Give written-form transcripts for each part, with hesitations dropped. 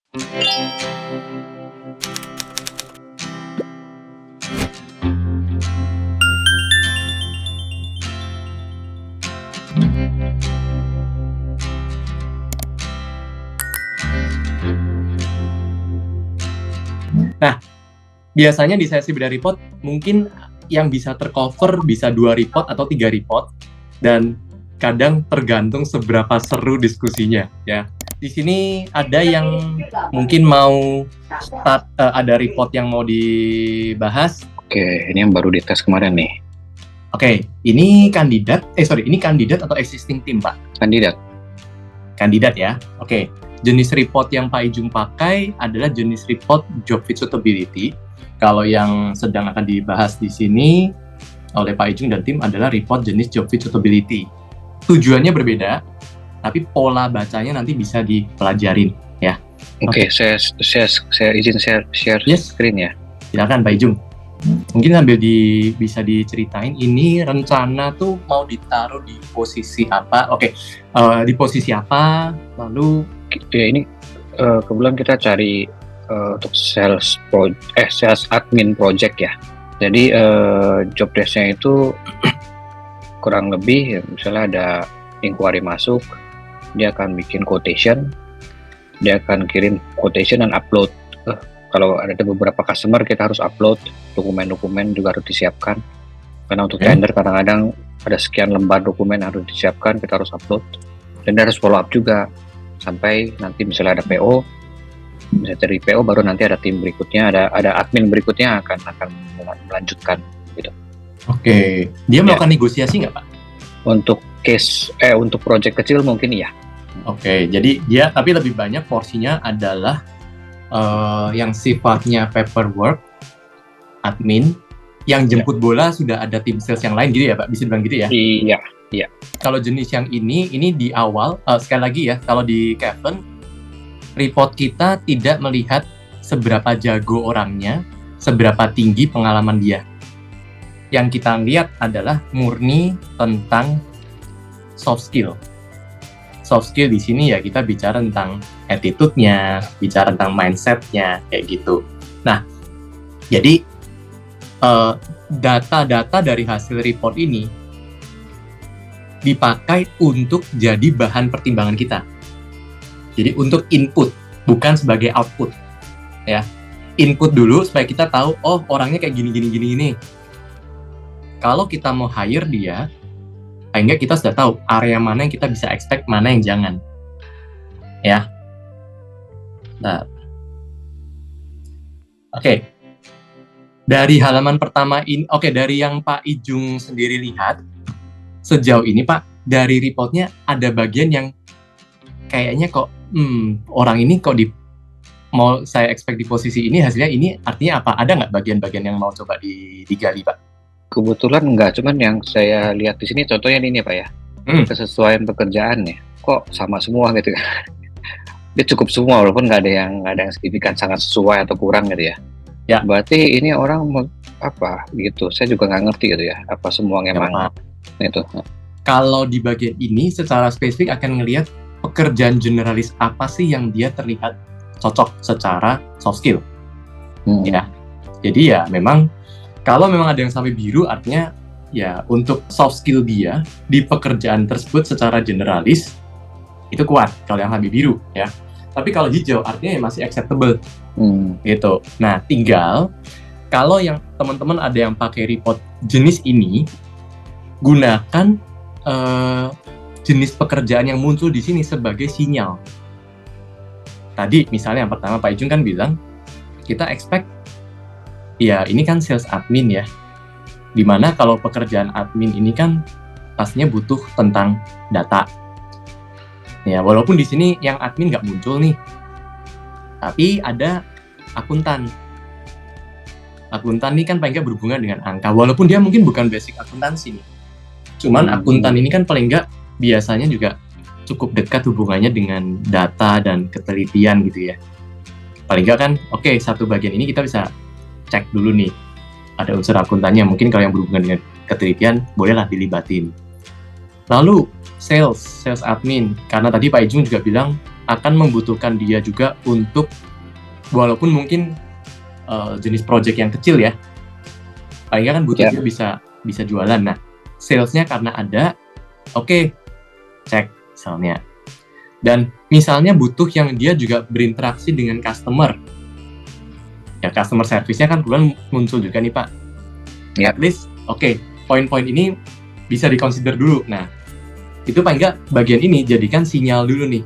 Nah, biasanya di sesi beda report mungkin yang bisa tercover bisa 2 report atau 3 report, dan kadang tergantung seberapa seru diskusinya ya. Di sini ada yang mungkin mau start, ada report yang mau dibahas. Oke, ini yang baru dites kemarin nih. Oke, ini kandidat atau existing team, Pak? Kandidat Ya. Oke, jenis report yang Pak Ijung pakai adalah jenis report job fit suitability. Kalau yang sedang akan dibahas di sini oleh Pak Ijung dan tim adalah report jenis job fit suitability. Tujuannya berbeda, tapi pola bacanya nanti bisa dipelajarin ya. Oke, saya izin share Yes. screen ya. Silakan Pak Ijung. Mungkin sambil bisa diceritain ini rencana tuh mau ditaruh di posisi apa? Oke, di posisi apa? Lalu Ya ini kebetulan kita cari untuk sales admin project ya. Jadi job desk-nya itu kurang lebih ya, misalnya ada inquiry masuk, dia akan bikin quotation, dia akan kirim quotation dan upload. Kalau ada beberapa customer kita harus upload dokumen-dokumen juga harus disiapkan, karena untuk tender kadang-kadang ada sekian lembar dokumen harus disiapkan, kita harus upload dan harus follow up juga sampai nanti misalnya ada PO, misalnya dari PO baru nanti ada tim berikutnya, ada admin berikutnya akan melanjutkan gitu. Oke, dia melakukan negosiasi nggak Pak? Untuk untuk project kecil mungkin iya. Oke, jadi dia tapi lebih banyak porsinya adalah yang sifatnya paperwork, admin, yang jemput bola sudah ada tim sales yang lain gitu ya Pak, bisa bilang gitu ya? Iya. Kalau jenis yang ini di awal, sekali lagi ya, kalau di Kevin, report kita tidak melihat seberapa jago orangnya, seberapa tinggi pengalaman dia. Yang kita lihat adalah murni tentang soft skill. Soft skill di sini ya kita bicara tentang attitude-nya, bicara tentang mindset-nya, kayak gitu. Nah, jadi data-data dari hasil report ini dipakai untuk jadi bahan pertimbangan kita. Jadi untuk input, bukan sebagai output. Ya, input dulu supaya kita tahu, oh orangnya kayak gini. Kalau kita mau hire dia, sehingga kita sudah tahu area mana yang kita bisa expect, mana yang jangan. Ya. Nah. Oke. Dari halaman pertama ini, dari yang Pak Ijung sendiri lihat, sejauh ini Pak, dari reportnya ada bagian yang kayaknya kok, orang ini kok mau saya expect di posisi ini, hasilnya ini artinya apa? Ada nggak bagian-bagian yang mau coba digali Pak? Kebetulan enggak, cuman yang saya lihat di sini contohnya ini Pak ya. Kesesuaian pekerjaannya kok sama semua gitu kan. Dia cukup semua walaupun nggak ada yang signifikan sangat sesuai atau kurang gitu ya. Ya. Berarti ini orang apa gitu. Saya juga nggak ngerti gitu ya. Apa semua memang itu. Kalau di bagian ini secara spesifik akan ngelihat pekerjaan generalis apa sih yang dia terlihat cocok secara soft skill. Ya. Jadi ya memang kalau memang ada yang sampai biru artinya ya untuk soft skill dia di pekerjaan tersebut secara generalis itu kuat kalau yang sampai biru ya. Tapi kalau hijau artinya ya masih acceptable gitu. Nah tinggal kalau yang teman-teman ada yang pakai report jenis ini, gunakan jenis pekerjaan yang muncul di sini sebagai sinyal. Tadi misalnya yang pertama Pak Ijung kan bilang kita expect ya ini kan sales admin ya, dimana kalau pekerjaan admin ini kan pastinya butuh tentang data. Ya walaupun di sini yang admin nggak muncul nih, tapi ada akuntan. Akuntan ini kan paling nggak berhubungan dengan angka, walaupun dia mungkin bukan basic akuntansi nih. Cuman akuntan ini kan paling nggak biasanya juga cukup dekat hubungannya dengan data dan ketelitian gitu ya. Paling nggak kan, oke, satu bagian ini kita bisa cek dulu nih, ada unsur akuntannya, mungkin kalau yang berhubungan dengan ketelitian, bolehlah dilibatin. Lalu, sales admin, karena tadi Pak Ijung juga bilang, akan membutuhkan dia juga untuk, walaupun mungkin jenis project yang kecil ya, paling nggak kan butuh dia bisa jualan. Nah, salesnya karena ada, oke, cek misalnya. Dan misalnya butuh yang dia juga berinteraksi dengan customer, ya customer service-nya kan kemudian muncul juga nih Pak. At least, oke, poin-poin ini bisa dikonsider dulu. Nah, itu paling nggak bagian ini jadikan sinyal dulu nih.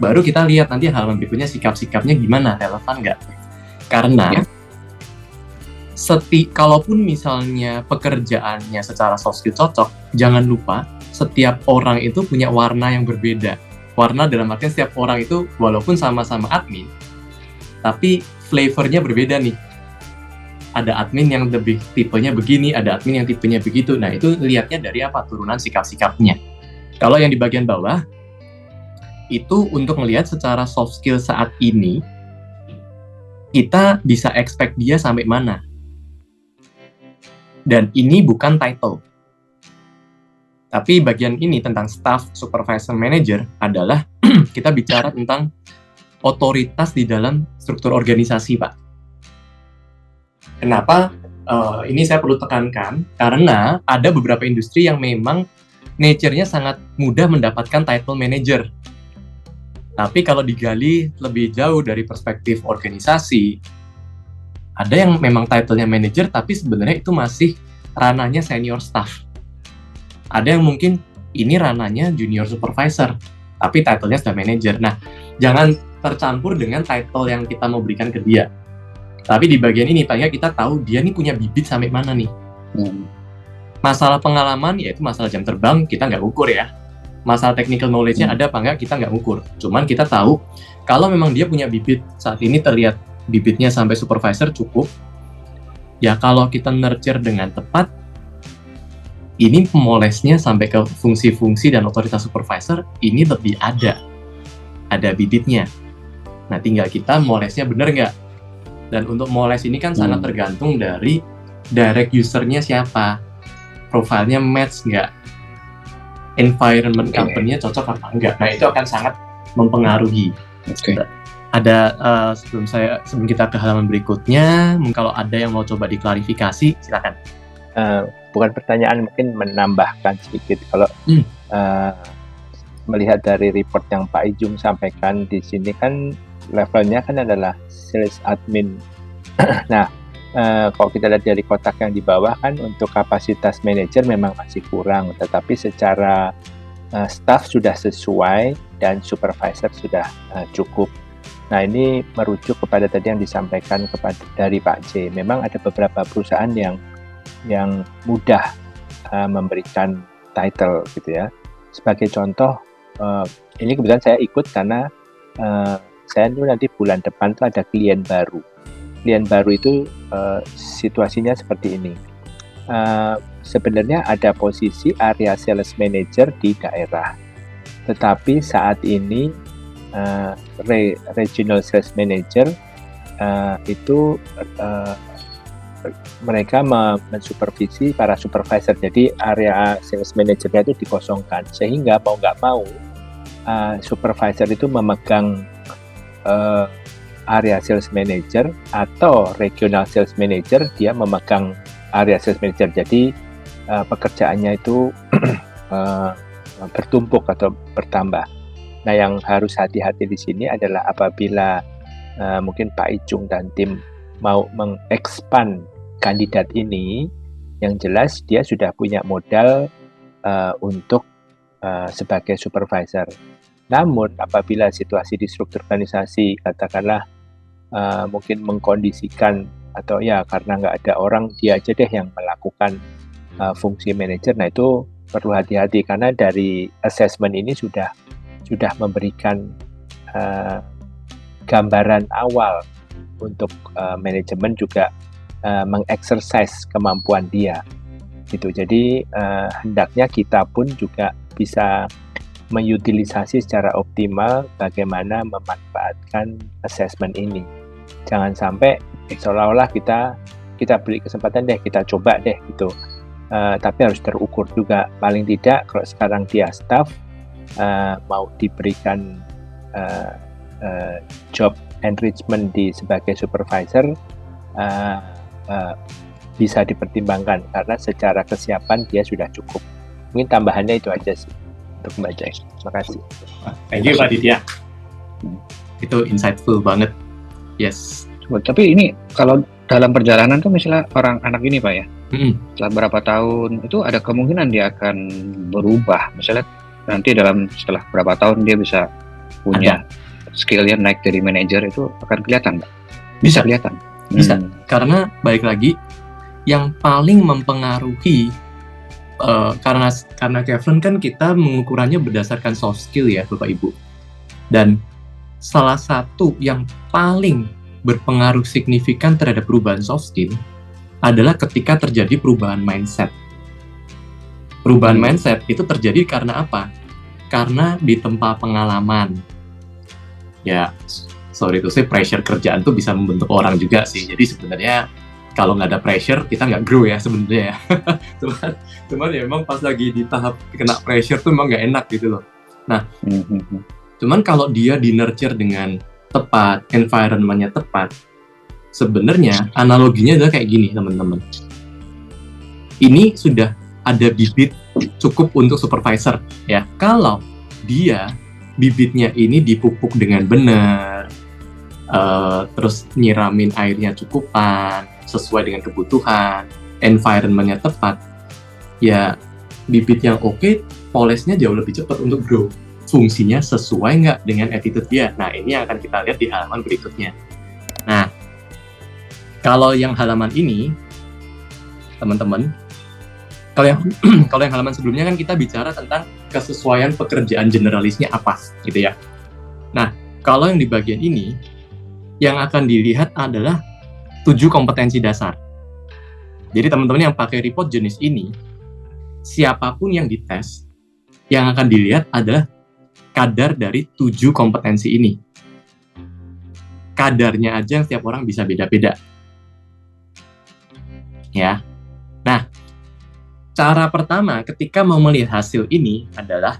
Baru kita lihat nanti halaman berikutnya sikap-sikapnya gimana, relevan nggak. Karena kalaupun misalnya pekerjaannya secara soft skill cocok, jangan lupa setiap orang itu punya warna yang berbeda. Warna dalam artian setiap orang itu walaupun sama-sama admin, tapi flavornya berbeda nih. Ada admin yang lebih tipenya begini, ada admin yang tipenya begitu. Nah, itu lihatnya dari apa? Turunan sikap-sikapnya. Kalau yang di bagian bawah, itu untuk melihat secara soft skill saat ini, kita bisa expect dia sampai mana. Dan ini bukan title. Tapi bagian ini tentang staff, supervisor, manager adalah kita bicara tentang otoritas di dalam struktur organisasi, Pak. Kenapa ini saya perlu tekankan? Karena ada beberapa industri yang memang nature-nya sangat mudah mendapatkan title manager. Tapi kalau digali lebih jauh dari perspektif organisasi, ada yang memang title-nya manager, tapi sebenarnya itu masih ranahnya senior staff. Ada yang mungkin ini ranahnya junior supervisor, tapi title-nya sudah manager. Nah, jangan tercampur dengan title yang kita mau berikan ke dia. Tapi di bagian ini, paling kita tahu dia nih punya bibit sampai mana nih. Masalah pengalaman, yaitu masalah jam terbang, kita nggak ukur ya. Masalah technical knowledge-nya ada apa nggak, kita nggak ukur. Cuman kita tahu, kalau memang dia punya bibit, saat ini terlihat bibitnya sampai supervisor cukup, ya kalau kita nurture dengan tepat, ini pemolesnya sampai ke fungsi-fungsi dan otoritas supervisor, ini lebih ada bibitnya. Nah, tinggal kita molesnya bener nggak? Dan untuk moles ini kan sangat tergantung dari direct user-nya siapa, profilnya match nggak, environment company-nya cocok apa enggak. Nah, itu akan sangat mempengaruhi. Ada sebelum kita ke halaman berikutnya, kalau ada yang mau coba diklarifikasi, silakan. Bukan pertanyaan, mungkin menambahkan sedikit. Kalau melihat dari report yang Pak Ijung sampaikan di sini kan levelnya kan adalah sales admin. Nah, kalau kita lihat dari kotak yang di bawah kan untuk kapasitas manajer memang masih kurang, tetapi secara staff sudah sesuai dan supervisor sudah cukup. Nah, ini merujuk kepada tadi yang disampaikan dari Pak J. Memang ada beberapa perusahaan yang mudah memberikan title gitu ya. Sebagai contoh, ini kebetulan saya ikut karena saya tuh nanti bulan depan tuh ada klien baru. Klien baru itu situasinya seperti ini. Sebenarnya ada posisi area sales manager di daerah, tetapi saat ini regional sales manager itu mereka mensupervisi para supervisor. Jadi area sales manager-nya itu dikosongkan, sehingga mau nggak mau supervisor itu memegang area sales manager atau regional sales manager, dia memegang area sales manager. Jadi pekerjaannya itu bertumpuk atau bertambah. Nah, yang harus hati-hati di sini adalah apabila mungkin Pak Ijung dan tim mau mengekspand kandidat ini, yang jelas dia sudah punya modal untuk sebagai supervisor. Namun apabila situasi di struktur organisasi katakanlah mungkin mengkondisikan atau ya karena nggak ada orang, dia aja deh yang melakukan fungsi manajer, nah itu perlu hati-hati karena dari assessment ini sudah memberikan gambaran awal untuk manajemen juga mengeksersis kemampuan dia gitu. Jadi hendaknya kita pun juga bisa mengutilisasi secara optimal bagaimana memanfaatkan assessment ini. Jangan sampai seolah-olah kita beri kesempatan deh, kita coba deh gitu. Tapi harus terukur juga. Paling tidak kalau sekarang dia staff mau diberikan job enrichment sebagai supervisor bisa dipertimbangkan karena secara kesiapan dia sudah cukup. Mungkin tambahannya itu aja sih untuk Mbak Jack. Terima kasih. Thank you Pak Ditya. Itu insightful banget. Yes. Tapi ini kalau dalam perjalanan tuh misalnya anak ini Pak ya, setelah berapa tahun itu ada kemungkinan dia akan berubah. Misalnya nanti setelah berapa tahun dia bisa punya skillnya naik dari manajer, itu akan kelihatan Pak? Bisa kelihatan? Bisa, karena balik lagi yang paling mempengaruhi karena Kevlon kan kita mengukurannya berdasarkan soft skill ya Bapak Ibu, dan salah satu yang paling berpengaruh signifikan terhadap perubahan soft skill adalah ketika terjadi perubahan mindset. Perubahan mindset itu terjadi karena apa? Karena ditempa pengalaman. Ya, sorry to say, pressure kerjaan tuh bisa membentuk orang juga sih. Jadi sebenarnya kalau nggak ada pressure, kita nggak grow ya sebenarnya ya. cuman ya memang pas lagi di tahap kena pressure tuh memang nggak enak gitu loh. Nah, cuman kalau dia di nurture dengan tepat, environment-nya tepat, sebenarnya analoginya adalah kayak gini teman-teman. Ini sudah ada bibit cukup untuk supervisor ya. Kalau dia bibitnya ini dipupuk dengan benar, terus nyiramin airnya cukupan, sesuai dengan kebutuhan, environment-nya tepat, ya bibit yang oke, polesnya jauh lebih cepat untuk grow. Fungsinya sesuai nggak dengan attitude dia. Nah, ini yang akan kita lihat di halaman berikutnya. Nah, kalau yang halaman ini, teman-teman, kalau yang halaman sebelumnya kan kita bicara tentang kesesuaian pekerjaan generalisnya apa, gitu ya. Nah, kalau yang di bagian ini, yang akan dilihat adalah 7 kompetensi dasar. Jadi teman-teman yang pakai report jenis ini, siapapun yang dites, yang akan dilihat adalah kadar dari 7 kompetensi ini. Kadarnya aja setiap orang bisa beda-beda. Ya. Nah, cara pertama ketika mau melihat hasil ini adalah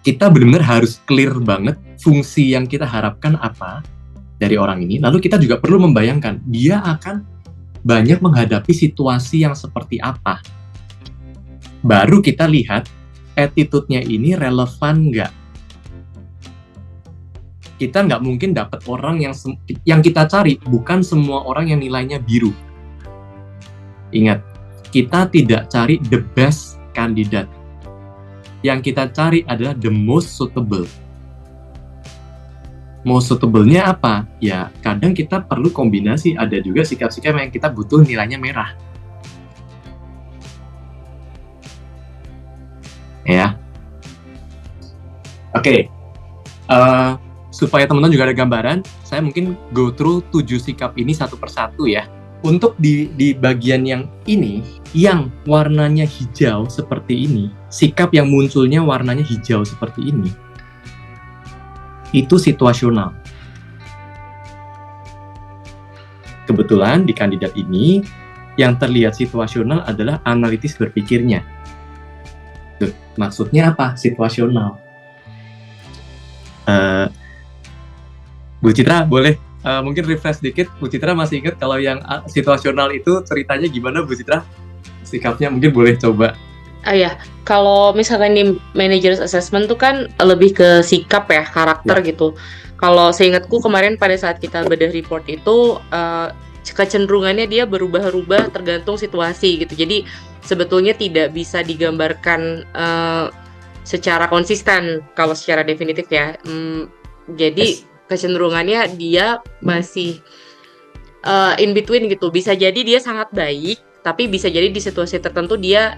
kita benar-benar harus clear banget fungsi yang kita harapkan apa dari orang ini. Lalu kita juga perlu membayangkan dia akan banyak menghadapi situasi yang seperti apa. Baru kita lihat attitude-nya ini relevan nggak. Kita nggak mungkin dapat orang yang kita cari bukan semua orang yang nilainya biru. Ingat, kita tidak cari the best candidate. Yang kita cari adalah the most suitable. Most suitable-nya apa? Ya, kadang kita perlu kombinasi. Ada juga sikap-sikap yang kita butuh nilainya merah. Ya. Oke. Supaya teman-teman juga ada gambaran, saya mungkin go through 7 sikap ini satu persatu ya. Untuk di bagian yang ini, yang warnanya hijau seperti ini, sikap yang munculnya warnanya hijau seperti ini, itu situasional. Kebetulan di kandidat ini, yang terlihat situasional adalah analitis berpikirnya. Maksudnya apa? Situasional. Bu Citra, boleh mungkin refresh dikit. Bu Citra masih ingat kalau yang situasional itu ceritanya gimana, Bu Citra? Sikapnya mungkin boleh coba. Ya, kalau misalkan di managers assessment tuh kan lebih ke sikap ya, karakter gitu. Kalau seingatku kemarin pada saat kita bedah report itu kecenderungannya dia berubah-ubah tergantung situasi gitu. Jadi sebetulnya tidak bisa digambarkan secara konsisten kalau secara definitif ya. Jadi kecenderungannya dia masih in between gitu. Bisa jadi dia sangat baik, tapi bisa jadi di situasi tertentu dia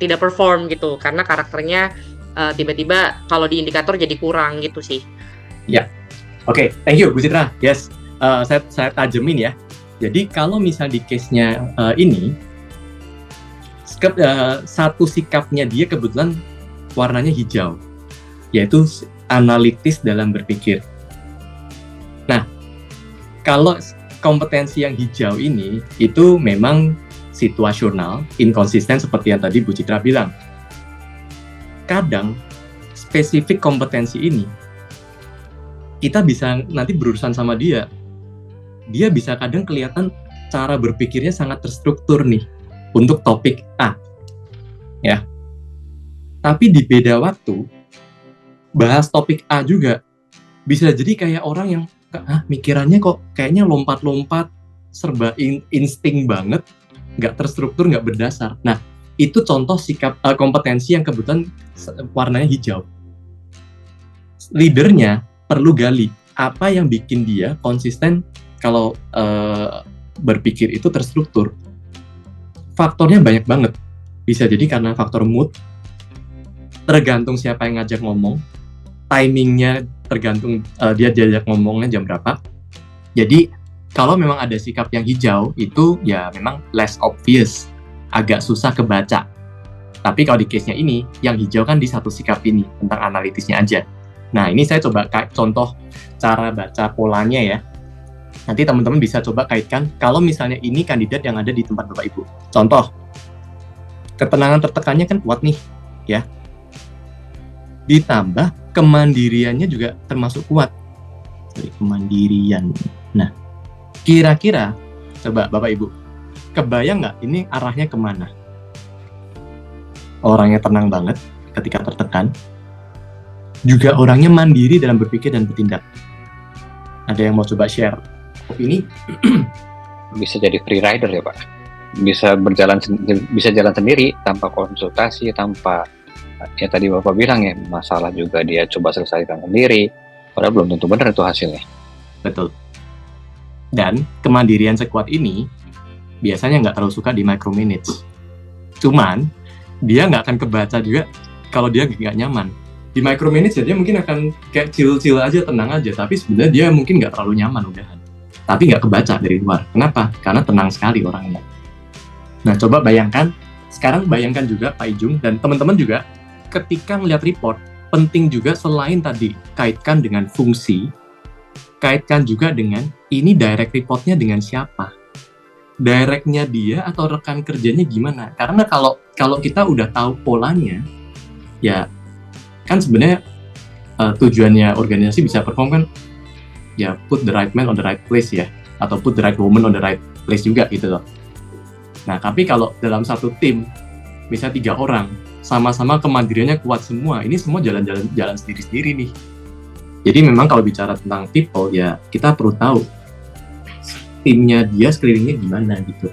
tidak perform gitu karena karakternya tiba-tiba kalau di indikator jadi kurang gitu sih. Ya, oke, thank you Bu Citra. Yes, saya tajemin ya. Jadi kalau misal di case-nya ini, satu sikapnya dia kebetulan warnanya hijau, yaitu analitis dalam berpikir. Nah, kalau kompetensi yang hijau ini itu memang situasional, inkonsisten seperti yang tadi Bu Citra bilang. Kadang spesifik kompetensi ini, kita bisa nanti berurusan sama dia. Dia bisa kadang kelihatan cara berpikirnya sangat terstruktur nih untuk topik A, ya. Tapi di beda waktu bahas topik A juga bisa jadi kayak orang yang mikirannya kok kayaknya lompat-lompat, serba insting banget, nggak terstruktur, nggak berdasar. Nah, itu contoh sikap kompetensi yang kebetulan warnanya hijau. Leadernya perlu gali apa yang bikin dia konsisten kalau berpikir itu terstruktur. Faktornya banyak banget. Bisa jadi karena faktor mood, tergantung siapa yang ngajak ngomong, timingnya tergantung dia diajak ngomongnya jam berapa. Jadi kalau memang ada sikap yang hijau itu ya memang less obvious, agak susah kebaca. Tapi kalau di case-nya ini, yang hijau kan di satu sikap ini tentang analitisnya aja. Nah, ini saya coba contoh cara baca polanya ya. Nanti teman-teman bisa coba kaitkan kalau misalnya ini kandidat yang ada di tempat Bapak Ibu. Contoh, ketenangan tertekannya kan kuat nih, ya. Ditambah kemandiriannya juga termasuk kuat. Sorry, kemandirian. Nah, kira-kira coba Bapak Ibu, kebayang nggak ini arahnya kemana? Orangnya tenang banget ketika tertekan, juga orangnya mandiri dalam berpikir dan bertindak. Ada yang mau coba share opini? Bisa jadi free rider ya Pak, bisa jalan sendiri tanpa konsultasi, tanpa ya tadi Bapak bilang ya, masalah juga dia coba selesaikan sendiri, padahal belum tentu benar itu hasilnya. Betul. Dan kemandirian sekuat ini biasanya nggak terlalu suka di micromanage. Cuman dia nggak akan kebaca juga kalau dia nggak nyaman. Di micromanage dia mungkin akan kayak chill aja, tenang aja, tapi sebenarnya dia mungkin nggak terlalu nyaman udahan. Tapi nggak kebaca dari luar. Kenapa? Karena tenang sekali orangnya. Nah, coba bayangkan, sekarang bayangkan juga Pak Ijung dan teman-teman juga ketika ngeliat report, penting juga selain tadi kaitkan dengan fungsi, kaitkan juga dengan ini direct reportnya dengan siapa, directnya dia atau rekan kerjanya gimana. Karena kalau kita udah tahu polanya, ya kan sebenarnya tujuannya organisasi bisa perform kan, ya put the right man on the right place ya, atau put the right woman on the right place juga gitu loh. Nah, tapi kalau dalam satu tim, misalnya 3 orang, sama-sama kemandiriannya kuat semua, ini semua jalan sendiri-sendiri nih. Jadi memang kalau bicara tentang people, ya kita perlu tahu timnya dia sekelilingnya gimana gitu.